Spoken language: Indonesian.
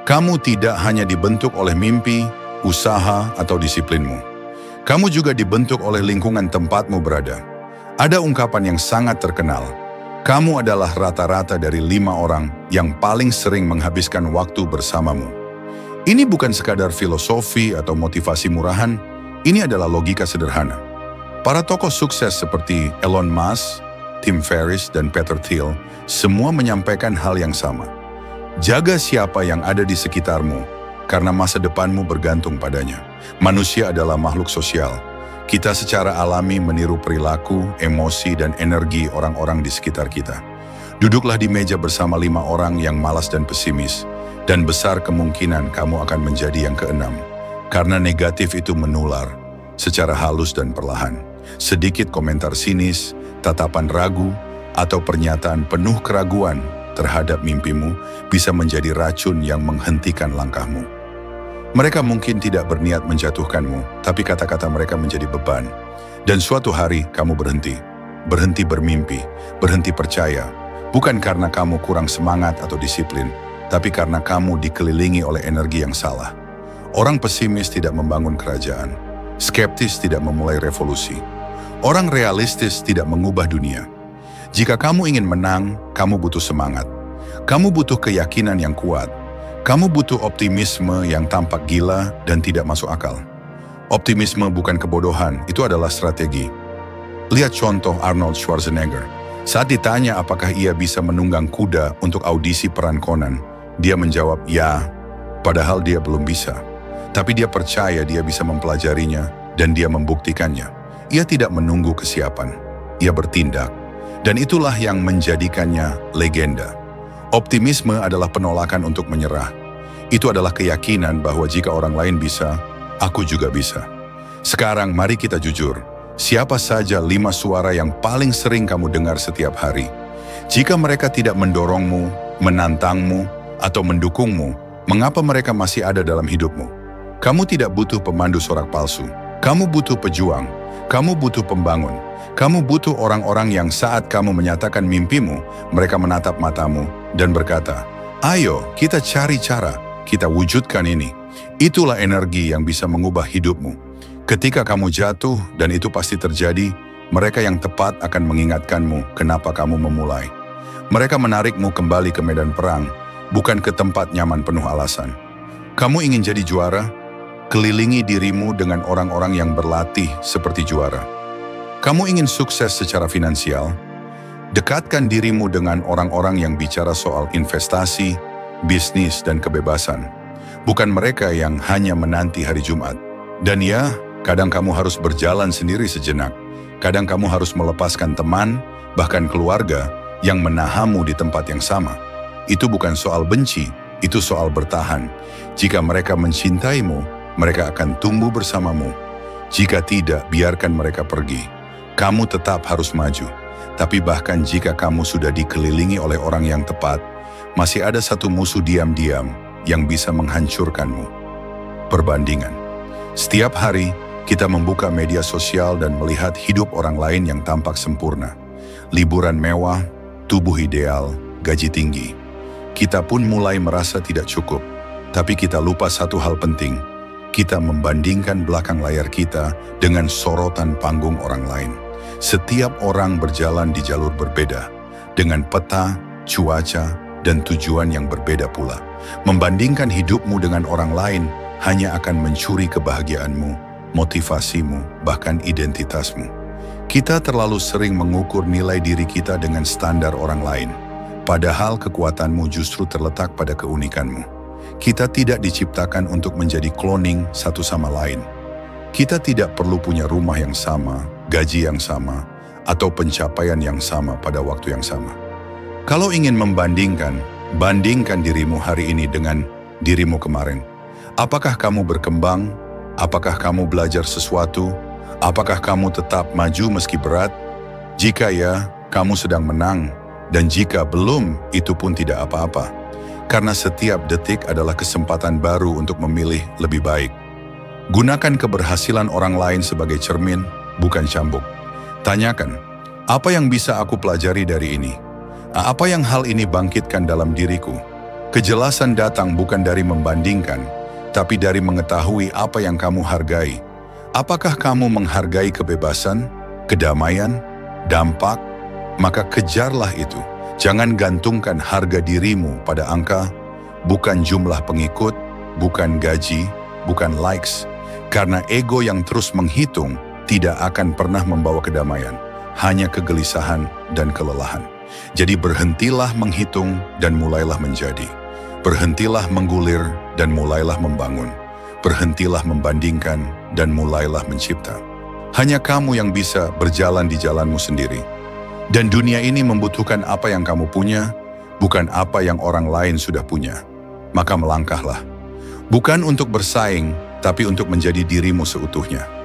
Kamu tidak hanya dibentuk oleh mimpi, usaha, atau disiplinmu. Kamu juga dibentuk oleh lingkungan tempatmu berada. Ada ungkapan yang sangat terkenal. Kamu adalah rata-rata dari 5 orang yang paling sering menghabiskan waktu bersamamu. Ini bukan sekadar filosofi atau motivasi murahan, ini adalah logika sederhana. Para tokoh sukses seperti Elon Musk, Tim Ferriss, dan Peter Thiel semua menyampaikan hal yang sama. Jaga siapa yang ada di sekitarmu, karena masa depanmu bergantung padanya. Manusia adalah makhluk sosial. Kita secara alami meniru perilaku, emosi, dan energi orang-orang di sekitar kita. Duduklah di meja bersama 5 orang yang malas dan pesimis, dan besar kemungkinan kamu akan menjadi yang keenam. Karena negatif itu menular, secara halus dan perlahan. Sedikit komentar sinis, tatapan ragu, atau pernyataan penuh keraguan terhadap mimpimu bisa menjadi racun yang menghentikan langkahmu. Mereka mungkin tidak berniat menjatuhkanmu, tapi kata-kata mereka menjadi beban. Dan suatu hari kamu berhenti bermimpi, berhenti percaya, bukan karena kamu kurang semangat atau disiplin, tapi karena kamu dikelilingi oleh energi yang salah. Orang pesimis tidak membangun kerajaan, skeptis tidak memulai revolusi, orang realistis tidak mengubah dunia. Jika kamu ingin menang, kamu butuh semangat. Kamu butuh keyakinan yang kuat. Kamu butuh optimisme yang tampak gila dan tidak masuk akal. Optimisme bukan kebodohan, itu adalah strategi. Lihat contoh Arnold Schwarzenegger. Saat ditanya apakah ia bisa menunggang kuda untuk audisi peran Conan, dia menjawab ya, padahal dia belum bisa. Tapi dia percaya dia bisa mempelajarinya dan dia membuktikannya. Ia tidak menunggu kesiapan, ia bertindak. Dan itulah yang menjadikannya legenda. Optimisme adalah penolakan untuk menyerah. Itu adalah keyakinan bahwa jika orang lain bisa, aku juga bisa. Sekarang mari kita jujur. Siapa saja 5 suara yang paling sering kamu dengar setiap hari? Jika mereka tidak mendorongmu, menantangmu, atau mendukungmu, mengapa mereka masih ada dalam hidupmu? Kamu tidak butuh pemandu sorak palsu. Kamu butuh pejuang. Kamu butuh pembangun. Kamu butuh orang-orang yang saat kamu menyatakan mimpimu, mereka menatap matamu dan berkata, ayo kita cari cara, kita wujudkan ini. Itulah energi yang bisa mengubah hidupmu. Ketika kamu jatuh, dan itu pasti terjadi, mereka yang tepat akan mengingatkanmu kenapa kamu memulai. Mereka menarikmu kembali ke medan perang, bukan ke tempat nyaman penuh alasan. Kamu ingin jadi juara? Kelilingi dirimu dengan orang-orang yang berlatih seperti juara. Kamu ingin sukses secara finansial? Dekatkan dirimu dengan orang-orang yang bicara soal investasi, bisnis, dan kebebasan. Bukan mereka yang hanya menanti hari Jumat. Dan ya, kadang kamu harus berjalan sendiri sejenak. Kadang kamu harus melepaskan teman, bahkan keluarga, yang menahanmu di tempat yang sama. Itu bukan soal benci, itu soal bertahan. Jika mereka mencintaimu, mereka akan tumbuh bersamamu. Jika tidak, biarkan mereka pergi. Kamu tetap harus maju. Tapi bahkan jika kamu sudah dikelilingi oleh orang yang tepat, masih ada satu musuh diam-diam yang bisa menghancurkanmu. Perbandingan. Setiap hari, kita membuka media sosial dan melihat hidup orang lain yang tampak sempurna. Liburan mewah, tubuh ideal, gaji tinggi. Kita pun mulai merasa tidak cukup. Tapi kita lupa satu hal penting. Kita membandingkan belakang layar kita dengan sorotan panggung orang lain. Setiap orang berjalan di jalur berbeda, dengan peta, cuaca, dan tujuan yang berbeda pula. Membandingkan hidupmu dengan orang lain hanya akan mencuri kebahagiaanmu, motivasimu, bahkan identitasmu. Kita terlalu sering mengukur nilai diri kita dengan standar orang lain, padahal kekuatanmu justru terletak pada keunikanmu. Kita tidak diciptakan untuk menjadi cloning satu sama lain. Kita tidak perlu punya rumah yang sama, gaji yang sama, atau pencapaian yang sama pada waktu yang sama. Kalau ingin membandingkan, bandingkan dirimu hari ini dengan dirimu kemarin. Apakah kamu berkembang? Apakah kamu belajar sesuatu? Apakah kamu tetap maju meski berat? Jika ya, kamu sedang menang. Dan jika belum, itu pun tidak apa-apa. Karena setiap detik adalah kesempatan baru untuk memilih lebih baik. Gunakan keberhasilan orang lain sebagai cermin, bukan cambuk. Tanyakan, apa yang bisa aku pelajari dari ini? Apa yang hal ini bangkitkan dalam diriku? Kejelasan datang bukan dari membandingkan, tapi dari mengetahui apa yang kamu hargai. Apakah kamu menghargai kebebasan, kedamaian, dampak? Maka kejarlah itu. Jangan gantungkan harga dirimu pada angka, bukan jumlah pengikut, bukan gaji, bukan likes. Karena ego yang terus menghitung tidak akan pernah membawa kedamaian, hanya kegelisahan dan kelelahan. Jadi berhentilah menghitung dan mulailah menjadi. Berhentilah menggulir dan mulailah membangun. Berhentilah membandingkan dan mulailah mencipta. Hanya kamu yang bisa berjalan di jalanmu sendiri. Dan dunia ini membutuhkan apa yang kamu punya, bukan apa yang orang lain sudah punya. Maka melangkahlah. Bukan untuk bersaing, tapi untuk menjadi dirimu seutuhnya.